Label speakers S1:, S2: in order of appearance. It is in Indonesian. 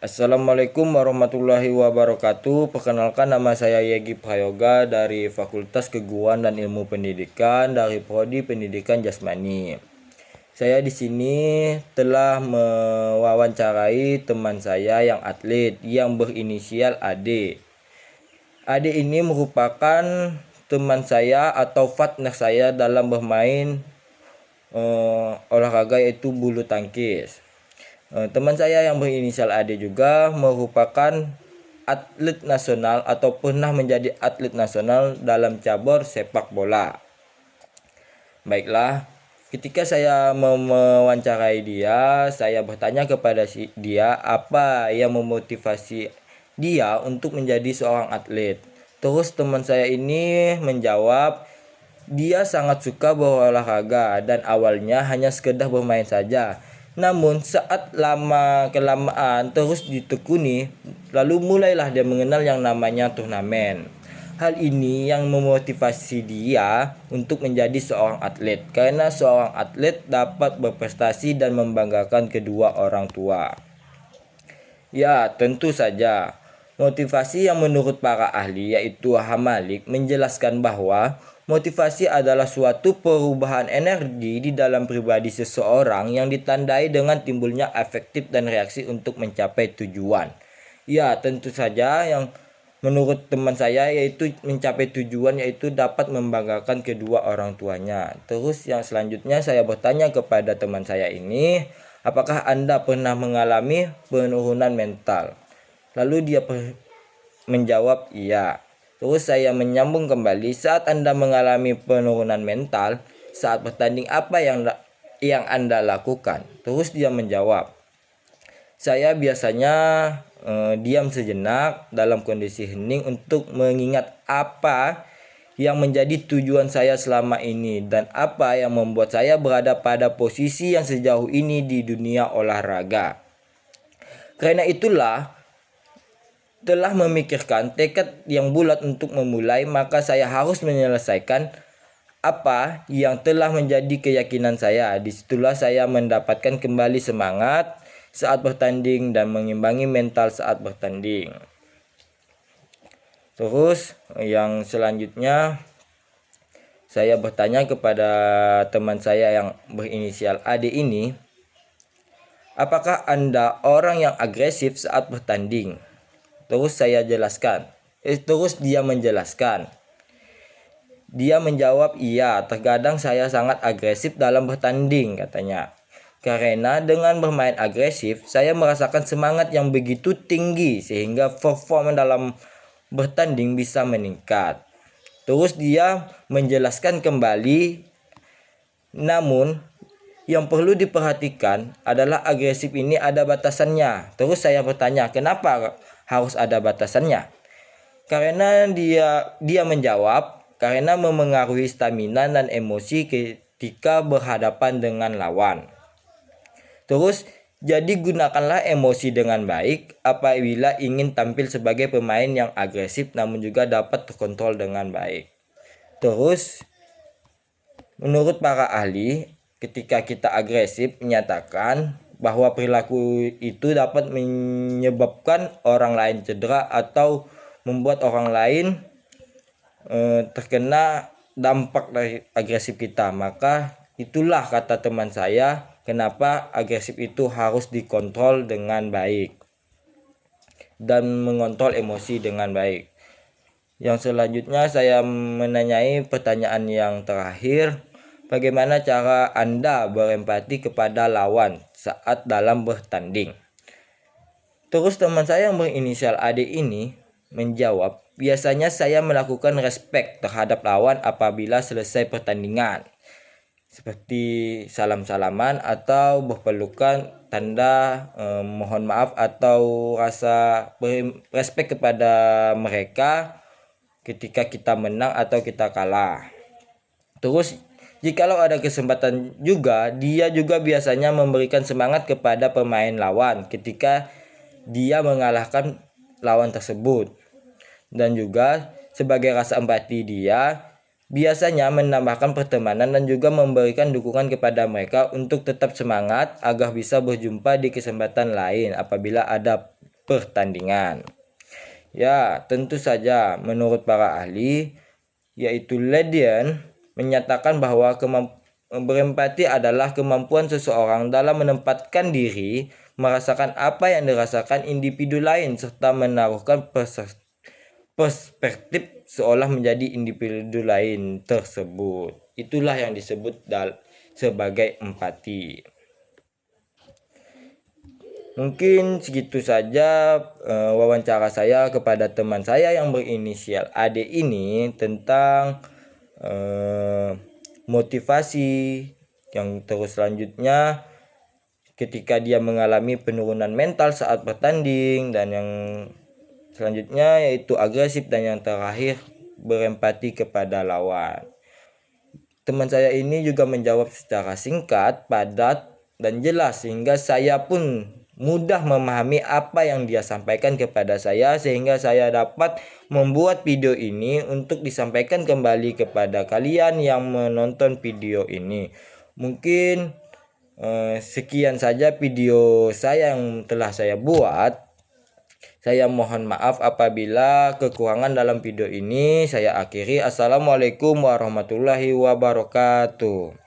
S1: Assalamualaikum warahmatullahi wabarakatuh. Perkenalkan, nama saya Yegi Prayoga dari Fakultas Keguruan dan Ilmu Pendidikan dari Prodi Pendidikan Jasmani. Saya di sini telah mewawancarai teman saya yang atlet yang berinisial AD. AD ini merupakan teman saya atau partner saya dalam bermain olahraga yaitu bulu tangkis. Teman saya yang berinisial AD juga merupakan atlet nasional atau pernah menjadi atlet nasional dalam cabur sepak bola. Baiklah, ketika saya mewawancarai dia, saya bertanya kepada dia apa yang memotivasi dia untuk menjadi seorang atlet. Terus teman saya ini menjawab, dia sangat suka berolahraga dan awalnya hanya sekedar bermain saja. Namun saat lama-kelamaan terus ditekuni, lalu mulailah dia mengenal yang namanya turnamen. Hal ini yang memotivasi dia untuk menjadi seorang atlet, karena seorang atlet dapat berprestasi dan membanggakan kedua orang tua. Ya, tentu saja. Motivasi yang menurut para ahli yaitu Hamalik menjelaskan bahwa motivasi adalah suatu perubahan energi di dalam pribadi seseorang yang ditandai dengan timbulnya efektif dan reaksi untuk mencapai tujuan. Ya, tentu saja yang menurut teman saya yaitu mencapai tujuan yaitu dapat membanggakan kedua orang tuanya. Terus yang selanjutnya saya bertanya kepada teman saya ini, apakah Anda pernah mengalami penurunan mental? Lalu dia menjawab iya. Terus saya menyambung kembali, saat Anda mengalami penurunan mental saat bertanding, apa yang Anda lakukan? Terus dia menjawab, saya biasanya diam sejenak dalam kondisi hening untuk mengingat apa yang menjadi tujuan saya selama ini dan apa yang membuat saya berada pada posisi yang sejauh ini di dunia olahraga. Karena itulah, telah memikirkan tekad yang bulat untuk memulai, maka saya harus menyelesaikan apa yang telah menjadi keyakinan saya. Disitulah saya mendapatkan kembali semangat saat bertanding dan mengimbangi mental saat bertanding. Terus yang selanjutnya saya bertanya kepada teman saya yang berinisial AD ini, apakah Anda orang yang agresif saat bertanding? Terus saya jelaskan. Terus dia menjelaskan. Dia menjawab, iya, terkadang saya sangat agresif dalam bertanding, katanya. Karena dengan bermain agresif, saya merasakan semangat yang begitu tinggi sehingga performa dalam bertanding bisa meningkat. Terus dia menjelaskan kembali, namun yang perlu diperhatikan adalah agresif ini ada batasannya. Terus saya bertanya, kenapa harus ada batasannya? Karena dia menjawab, karena memengaruhi stamina dan emosi ketika berhadapan dengan lawan. Terus, jadi gunakanlah emosi dengan baik apabila ingin tampil sebagai pemain yang agresif namun juga dapat terkontrol dengan baik. Terus, menurut para ahli, ketika kita agresif menyatakan bahwa perilaku itu dapat menyebabkan orang lain cedera atau membuat orang lain terkena dampak dari agresif kita. Maka itulah kata teman saya, kenapa agresif itu harus dikontrol dengan baik dan mengontrol emosi dengan baik. Yang selanjutnya saya menanyai pertanyaan yang terakhir, bagaimana cara Anda berempati kepada lawan saat dalam bertanding? Terus teman saya yang berinisial AD ini menjawab, biasanya saya melakukan respect terhadap lawan apabila selesai pertandingan. Seperti salam-salaman atau berpelukan, tanda mohon maaf atau rasa respect kepada mereka ketika kita menang atau kita kalah. Terus jikalau ada kesempatan juga, dia juga biasanya memberikan semangat kepada pemain lawan ketika dia mengalahkan lawan tersebut. Dan juga sebagai rasa empati, dia biasanya menambahkan pertemanan dan juga memberikan dukungan kepada mereka untuk tetap semangat agar bisa berjumpa di kesempatan lain apabila ada pertandingan. Ya, tentu saja menurut para ahli, yaitu Ledian, menyatakan bahwa berempati adalah kemampuan seseorang dalam menempatkan diri, merasakan apa yang dirasakan individu lain, serta menaruhkan perspektif seolah menjadi individu lain tersebut. Itulah yang disebut sebagai empati. Mungkin segitu saja wawancara saya kepada teman saya yang berinisial AD ini tentang motivasi. Yang terus selanjutnya ketika dia mengalami penurunan mental saat bertanding, dan yang selanjutnya yaitu agresif, dan yang terakhir berempati kepada lawan. Teman saya ini juga menjawab secara singkat, padat, dan jelas sehingga saya pun mudah memahami apa yang dia sampaikan kepada saya, sehingga saya dapat membuat video ini untuk disampaikan kembali kepada kalian yang menonton video ini. Mungkin sekian saja video saya yang telah saya buat. Saya mohon maaf apabila kekurangan dalam video ini. Saya akhiri. Assalamualaikum warahmatullahi wabarakatuh.